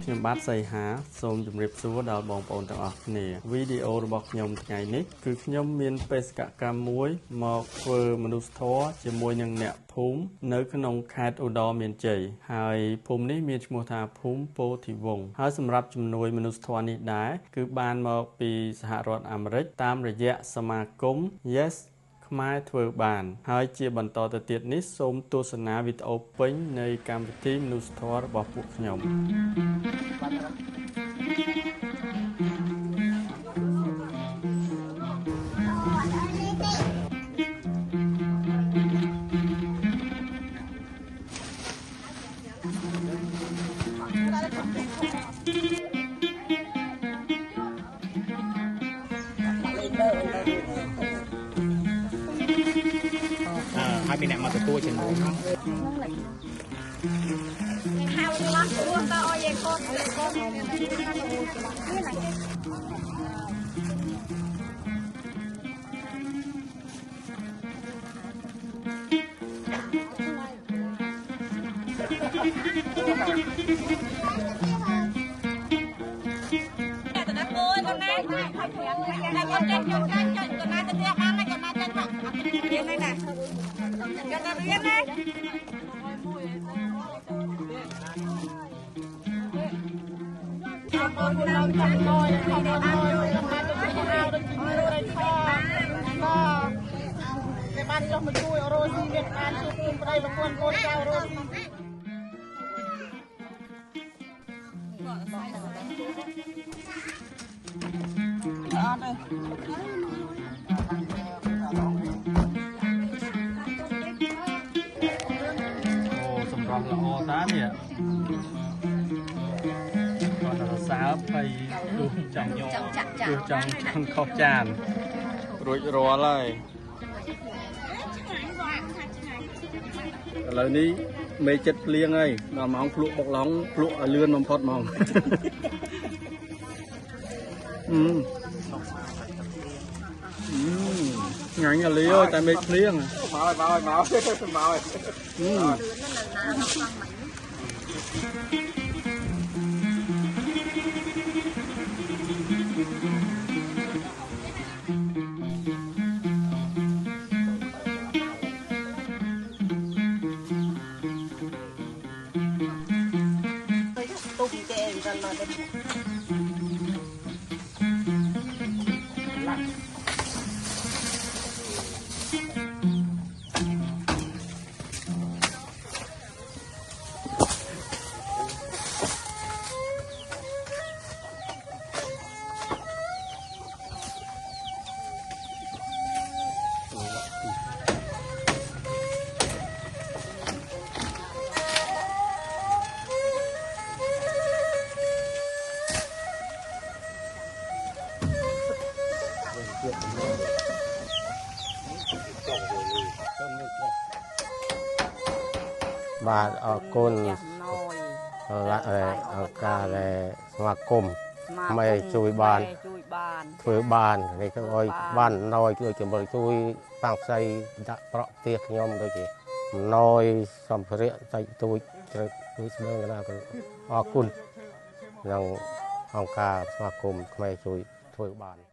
ខ្ញុំបាទសីហាសូមជម្រាបសួរដល់បងប្អូនទាំងអស់គ្នាវីដេអូរបស់ខ្ញុំថ្ងៃនេះគឺខ្ញុំមានបេសកកម្មមួយមកធ្វើមនុស្សធម៌ជាមួយនឹងអ្នកភូមិនៅក្នុងខេត្តឧត្តរមានជ័យហើយភូមិនេះមានឈ្មោះថាភូមិពោធិវង្សហើយសម្រាប់ជំនួយមនុស្សធម៌នេះដែរគឺបានមកពីសហរដ្ឋអាមេរិកតាមរយៈសមាគម Yesខ្មែរធ្វើបានហើយជាបន្តទៅទៀតនេះសូមទស្សនាវីដេអូពេញនៃកម្មវិធីមនុស្សធម៌របស់ពួកខ្ញុំហើយមានអ្នកមកទទួលជាមួយហៅឡាស់ព្រោះតើអយកូនបានចុះមកជួយរស់ស៊ីមានបានជួបជុំប្តីប្រពន្ធកូនចៅរស់អត់ទេអូសម្រាប់ល្អតានេះគាត់ទៅសើបហើយទូចង់ញ័រទូចង់ខុសចានរួចរាល់ហើយឥឡូវនេះមេចិត្តភ្លៀងហើយដល់ម៉ោងភ្លក់បុកឡងភ្លក់ឲ្យលឿនបំផុតហ្មងញ៉ាញ់អាលីអើយតែមេឃភ្លៀងមកបាទអរគុណការសមាគមមិនជួយបានធ្វើបាននេះគឺឲ្យបានណយជួយជំរុញជួយបាំងផ្សៃដាក់ប្រក់ផ្ទះខ្ញុំដូចជាណយសម្ភារៈតិចតួចជួយស្មើកណាក៏អរគុណនឹងអង្គការសមាគមខ្មែរជួយធ្វើបាន